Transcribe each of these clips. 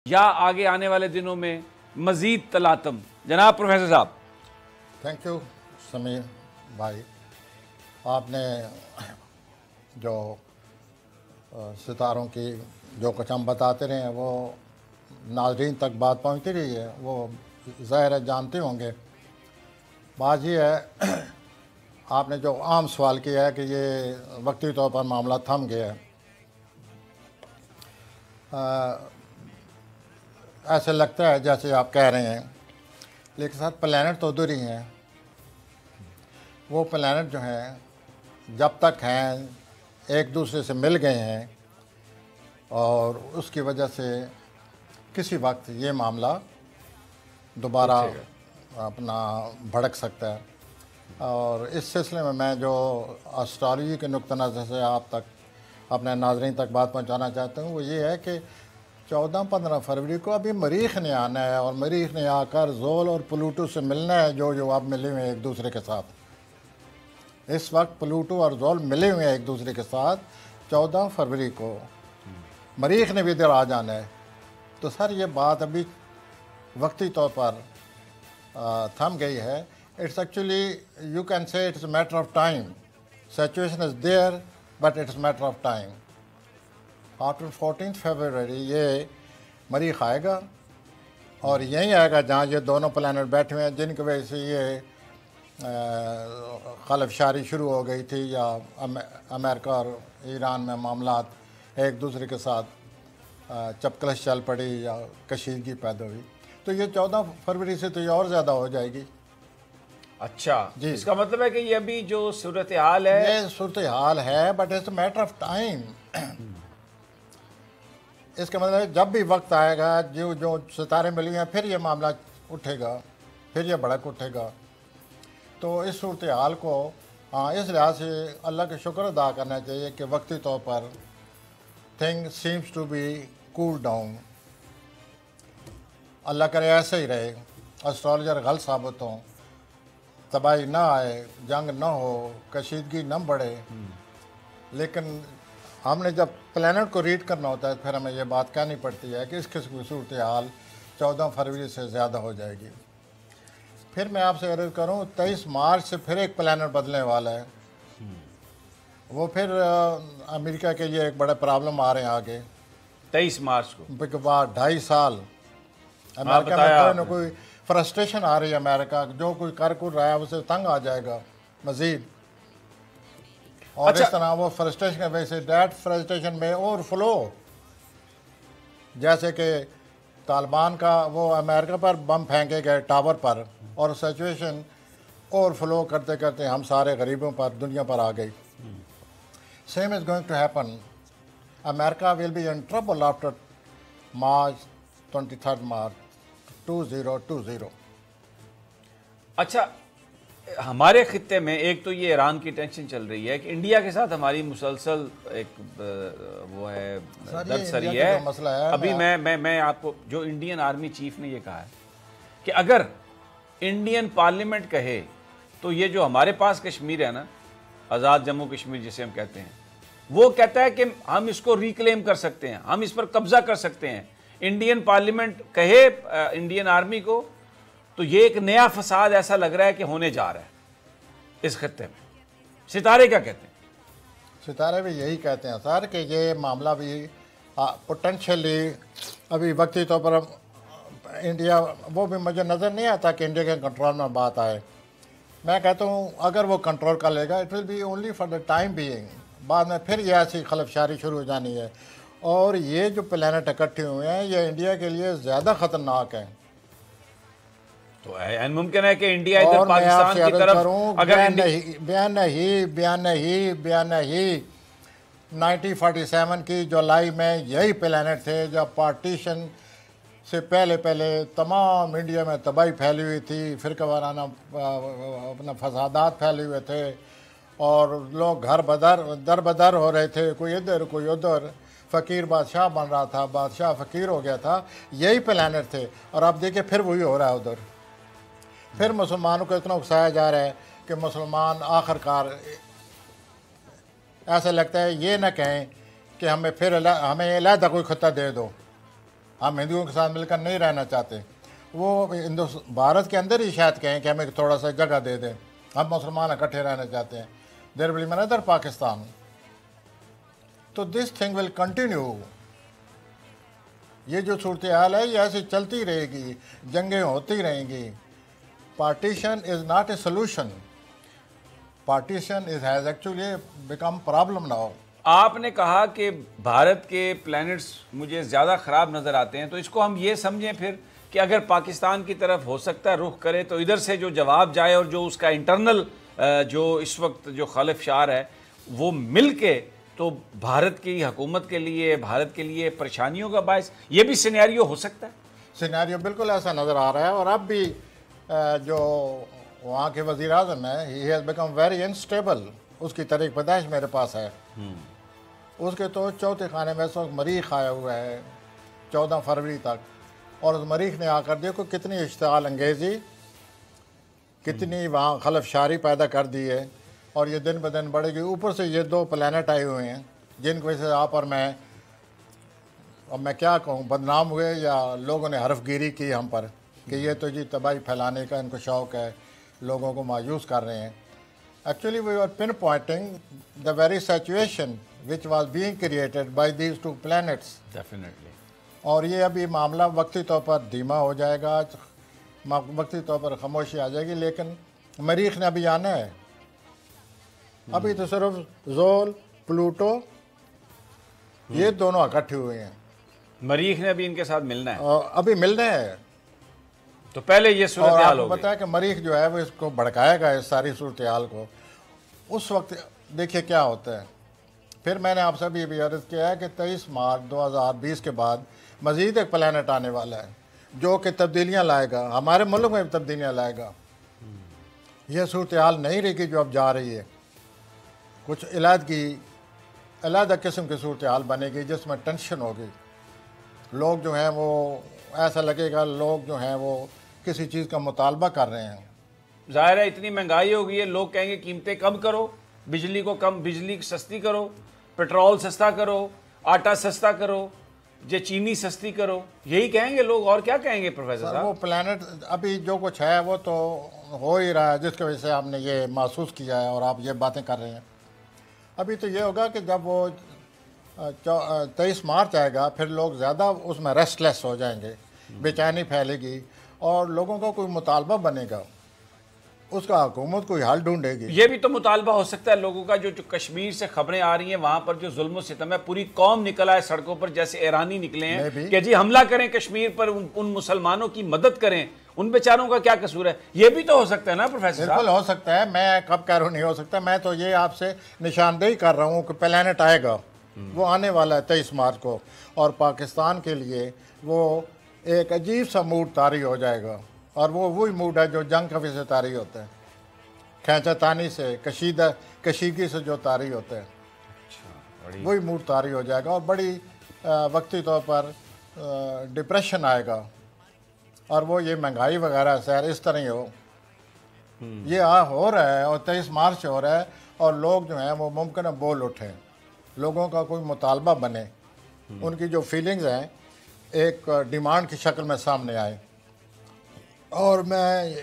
یا آگے آنے والے دنوں میں مزید تلاطم؟ جناب پروفیسر صاحب. تھینک یو سمیر بھائی. آپ نے جو ستاروں کی جو کچھ ہم بتاتے رہے ہیں وہ ناظرین تک بات پہنچتی رہی ہے، وہ ظاہر ہے جانتے ہوں گے. بات یہ ہے، آپ نے جو عام سوال کیا ہے کہ یہ وقتی طور پر معاملہ تھم گیا ہے، ایسے لگتا ہے جیسے آپ کہہ رہے ہیں، لیکن ساتھ پلانٹ تو ادھر ہی ہیں. وہ پلانٹ جو ہیں جب تک ہیں ایک دوسرے سے مل گئے ہیں، اور اس کی وجہ سے کسی وقت یہ معاملہ دوبارہ اپنا بھڑک سکتا ہے. اور اس سلسلے میں جو اسٹرالوجی کے نقطہ نظر سے آپ تک اپنے ناظرین تک بات پہنچانا چاہتا ہوں، وہ یہ ہے کہ 14-15 فروری کو ابھی مریخ نے آنا ہے، اور مریخ نے آ کر زول اور پلوٹو سے ملنا ہے، جو اب ملے ہوئے ہیں ایک دوسرے کے ساتھ. اس وقت پلوٹو اور زول ملے ہوئے ہیں ایک دوسرے کے ساتھ. 14 فروری کو مریخ نے بھی ادھر آ جانا ہے. تو سر یہ بات ابھی وقتی طور پر تھم گئی ہے. It's actually you can say it's a matter of time. Situation is there but it's matter of time. After 14 February یہ مریخ آئے گا، اور یہیں آئے گا جہاں یہ دونوں پلانٹ بیٹھے ہوئے ہیں، جن کی وجہ سے یہ خلف شاری شروع ہو گئی تھی، یا امریکہ اور ایران میں معاملات ایک دوسرے کے ساتھ چپکلش چل پڑی یا کشیدگی پیدا ہوئی. تو یہ 14 فروری سے تو یہ اور زیادہ ہو جائے گی. اچھا جی، اس کا مطلب ہے کہ یہ ابھی جو صورتحال ہے، یہ صورتحال ہے but it's a matter of time. اس کا مطلب ہے جب بھی وقت آئے گا، جو ستارے ملی ہیں، پھر یہ معاملہ اٹھے گا، پھر یہ بھڑک اٹھے گا. تو اس صورتحال کو اس لحاظ سے اللہ کا شکر ادا کرنا چاہیے کہ وقتی طور پر thing seems to be cool down. اللہ کرے ایسے ہی رہے، اسٹرالوجر غلط ثابت ہوں، تباہی نہ آئے، جنگ نہ ہو، کشیدگی نہ بڑھے. لیکن ہم نے جب پلانٹ کو ریڈ کرنا ہوتا ہے پھر ہمیں یہ بات کہنی پڑتی ہے کہ اس قسم کی صورتحال 14 فروری سے زیادہ ہو جائے گی. پھر میں آپ سے عرض کروں 23 مارچ سے پھر ایک پلانٹ بدلنے والا ہے. وہ پھر امریکہ کے لیے ایک بڑے پرابلم آ رہے ہیں آگے. 23 مارچ کو کے بعد 2.5 سال امریکہ میں کوئی نہ کوئی فرسٹریشن آ رہی ہے. امریکہ جو کوئی کر رہا ہے اسے تنگ آ جائے گا مزید. اور اس طرح وہ فرسٹریشن کی وجہ سے ڈیٹ فرسٹریشن میں اوور فلو، جیسے کہ طالبان کا وہ امریکہ پر بم پھینکے گئے ٹاور پر، اور سچویشن اوور فلو کرتے کرتے ہم سارے غریبوں پر، دنیا پر آ گئی. Same is going to happen. امریکہ will be in trouble after March 23 March 2020. اچھا ہمارے خطے میں ایک تو یہ ایران کی ٹینشن چل رہی ہے کہ انڈیا کے ساتھ ہماری مسلسل ایک وہ ہے درد سری ہے. ابھی میں آپ کو، جو انڈین آرمی چیف نے یہ کہا ہے کہ اگر انڈین پارلیمنٹ کہے تو یہ جو ہمارے پاس کشمیر ہے نا، آزاد جموں کشمیر جسے ہم کہتے ہیں، وہ کہتا ہے کہ ہم اس کو ریکلیم کر سکتے ہیں، ہم اس پر قبضہ کر سکتے ہیں. انڈین پارلیمنٹ کہے انڈین آرمی کو تو یہ ایک نیا فساد ایسا لگ رہا ہے کہ ہونے جا رہا ہے اس خطے میں. ستارے کیا کہتے ہیں؟ ستارے بھی یہی کہتے ہیں سر کہ یہ معاملہ بھی پوٹینشلی ابھی وقتی طور پر انڈیا، وہ بھی مجھے نظر نہیں آتا کہ انڈیا کے کنٹرول میں بات آئے. میں کہتا ہوں اگر وہ کنٹرول کر لے گا it will be only for the time being. بعد میں پھر یہ ایسی خلف شاری شروع ہو جانی ہے. اور یہ جو پلانٹ اکٹھے ہوئے ہیں یہ انڈیا کے لیے زیادہ خطرناک ہیں. تو ممکن ہے کہ انڈیا ادھر پاکستان کی طرف بیان نہیں 1947 کی جولائی میں یہی پلانٹ تھے جب پارٹیشن سے پہلے تمام انڈیا میں تباہی پھیلی ہوئی تھی، فرقہ وارانہ اپنا فسادات پھیلے ہوئے تھے، اور لوگ گھر در بدر ہو رہے تھے، کوئی ادھر کوئی ادھر. فقیر بادشاہ بن رہا تھا، بادشاہ فقیر ہو گیا تھا. یہی پلانٹ تھے. اور اب دیکھیں پھر وہی ہو رہا ہے ادھر. پھر مسلمانوں کو اتنا اکسایا جا رہا ہے کہ مسلمان آخر کار ایسا لگتا ہے یہ نہ کہیں کہ ہمیں علیحدہ کوئی خطہ دے دو. ہم ہندوؤں کے ساتھ مل کر نہیں رہنا چاہتے، وہ بھارت کے اندر ہی شاید کہیں کہ ہمیں تھوڑا سا جگہ دے دیں، ہم مسلمان اکٹھے رہنا چاہتے ہیں، دیر ول بی another پاکستان. تو دس تھنگ ول کنٹینیو. یہ جو صورتحال ہے یہ ایسے چلتی رہے گی، جنگیں ہوتی رہیں گی. Partition is not a solution. Partition has actually become problem now. آپ نے کہا کہ بھارت کے پلینٹس مجھے زیادہ خراب نظر آتے ہیں، تو اس کو ہم یہ سمجھیں پھر کہ اگر پاکستان کی طرف ہو سکتا ہے رخ کرے تو ادھر سے جو جواب جائے اور جو اس کا انٹرنل جو اس وقت جو خالف شعار ہے وہ مل کے تو بھارت کی حکومت کے لیے، بھارت کے لیے پریشانیوں کا باعث یہ بھی سینیریو ہو سکتا ہے. سینیریو بالکل ایسا نظر آ رہا ہے. اور اب بھی جو وہاں کے وزیر اعظم ہے he has become very unstable. اس کی تاریخ پیدائش میرے پاس ہے. اس کے تو چوتھے خانے میں اس وقت مریخ آیا ہوا ہے 14 فروری تک. اور اس مریخ نے آ کر دیکھو کتنی اشتعال انگیزی، کتنی وہاں خلف شعاری پیدا کر دی ہے. اور یہ دن بدن بڑھے گی. اوپر سے یہ 2 پلانٹ آئے ہوئے ہیں جن کی وجہ سے آپ اور میں، اب میں کیا کہوں، بدنام ہوئے یا لوگوں نے حرف گیری کی ہم پر کہ یہ تو جی تباہی پھیلانے کا ان کو شوق ہے، لوگوں کو مایوس کر رہے ہیں. Actually we are pinpointing the very situation which was being created by these 2 planets. Definitely. اور یہ ابھی معاملہ وقتی طور پر دھیما ہو جائے گا، وقتی طور پر خاموشی آ جائے گی. لیکن مریخ نے ابھی آنا ہے. ابھی تو صرف زول، پلوٹو یہ دونوں اکٹھے ہوئے ہیں. مریخ نے ابھی ان کے ساتھ ملنا ہے، اور ابھی ملنے ہیں. تو پہلے یہ صورتحال اور ہوگی. پتا ہے کہ مریخ جو ہے وہ اس کو بھڑکائے گا، اس ساری صورتحال کو. اس وقت دیکھیے کیا ہوتا ہے. پھر میں نے آپ سے بھی عرض کیا ہے کہ 23 مارچ 2020 کے بعد مزید ایک پلانٹ آنے والا ہے جو کہ تبدیلیاں لائے گا، ہمارے ملک میں بھی تبدیلیاں لائے گا. یہ صورتحال نہیں رہی جو اب جا رہی ہے. کچھ علیحدہ قسم کی صورتحال بنے گی جس میں ٹینشن ہوگی. لوگ جو ہیں وہ ایسا لگے گا لوگ جو ہیں وہ کسی چیز کا مطالبہ کر رہے ہیں. ظاہر ہے اتنی مہنگائی ہو گئی ہے، لوگ کہیں گے قیمتیں کم کرو، بجلی کو کم، بجلی سستی کرو، پیٹرول سستا کرو، آٹا سستا کرو، یہ چینی سستی کرو. یہی کہیں گے لوگ، اور کیا کہیں گے پروفیسر صاحب؟ وہ پلانٹ ابھی جو کچھ ہے وہ تو ہو ہی رہا ہے جس کی وجہ سے آپ نے یہ محسوس کیا ہے اور آپ یہ باتیں کر رہے ہیں. ابھی تو یہ ہوگا کہ جب وہ 23 مارچ آئے گا پھر لوگ زیادہ اس میں ریسٹ لیس ہو جائیں گے، بے چینی پھیلے گی اور لوگوں کا کوئی مطالبہ بنے گا، اس کا حکومت کوئی حل ڈھونڈے گی. یہ بھی تو مطالبہ ہو سکتا ہے لوگوں کا جو کشمیر سے خبریں آ رہی ہیں وہاں پر جو ظلم و ستم ہے، پوری قوم نکل آئے سڑکوں پر جیسے ایرانی نکلے ہیں کہ جی حملہ کریں کشمیر پر، ان مسلمانوں کی مدد کریں. ان بیچاروں کا کیا قصور ہے؟ یہ بھی تو ہو سکتا ہے نا پروفیسر صاحب؟ بالکل ہو سکتا ہے. میں کب کہہ رہا ہوں نہیں ہو سکتا. میں تو یہ آپ سے نشاندہی کر رہا ہوں کہ پلانٹ آئے گا، وہ آنے والا ہے 23 مارچ کو. اور پاکستان کے لیے وہ ایک عجیب سا موڈ طاری ہو جائے گا. اور وہ وہی موڈ ہے جو جنگ کبھی سے طاری ہوتا ہے، کھینچا تانی سے، کشیدگی سے جو طاری ہوتا ہے، وہی موڈ طاری ہو جائے گا. اور بڑی وقتی طور پر ڈپریشن آئے گا. اور وہ یہ مہنگائی وغیرہ سیر اس طرح ہی ہو، یہ ہو رہا ہے. اور 23 مارچ ہو رہا ہے اور لوگ جو ہیں وہ ممکن ہے بول اٹھیں، لوگوں کا کوئی مطالبہ بنے، ان کی جو فیلنگز ہیں ایک ڈیمانڈ کی شکل میں سامنے آئے. اور میں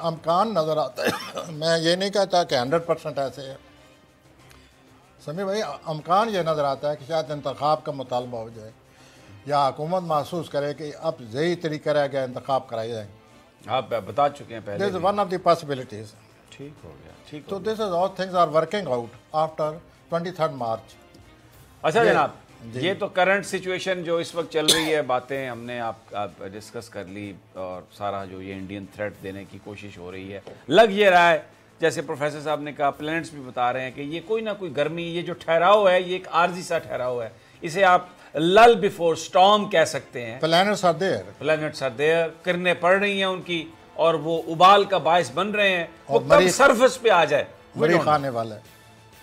امکان نظر آتا ہے، میں یہ نہیں کہتا کہ 100% ایسے ہے سمیع بھائی، امکان یہ نظر آتا ہے کہ شاید انتخاب کا مطالبہ ہو جائے یا حکومت محسوس کرے کہ اب یہی طریقہ رہ گیا انتخاب کرائی جائیں. آپ بتا چکے ہیں پہلے. This is one of the possibilities. ٹھیک ہو گیا، ٹھیک. تو this is all things are working out after 23 March. اچھا جناب، یہ تو کرنٹ سچویشن جو اس وقت چل رہی ہے، باتیں ہم نے آپ ڈسکس کر لی اور سارا جو یہ انڈین تھریٹ دینے کی کوشش ہو رہی ہے. لگ یہ رہا ہے جیسے پروفیسر صاحب نے کہا، پلانٹس بھی بتا رہے ہیں کہ یہ کوئی نہ کوئی گرمی، یہ جو ٹھہراؤ ہے یہ ایک عارضی سا ٹھہراؤ ہے. اسے آپ لل بیفور سٹارم کہہ سکتے ہیں. Planets are there, planets are there, کرنیں پڑ رہی ہیں ان کی اور وہ ابال کا باعث بن رہے ہیں. وہ کب سرفس پہ آ جائے، مریخ آنے والا ہے.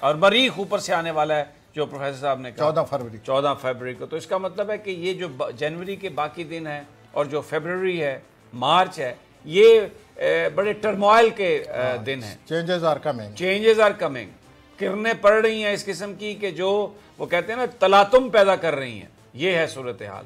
اور مریخ اوپر سے آنے والا ہے جو پروفیسر صاحب نے کہا 14 فروری کو. تو اس کا مطلب ہے کہ یہ جو جنوری کے باقی دن ہیں اور جو فیبروری ہے، مارچ ہے، یہ بڑے ٹرموائل کے دن ہیں. Changes are coming. کرنیں پڑ رہی ہیں اس قسم کی کہ جو وہ کہتے ہیں نا تلاطم پیدا کر رہی ہیں. یہ ہے صورتحال.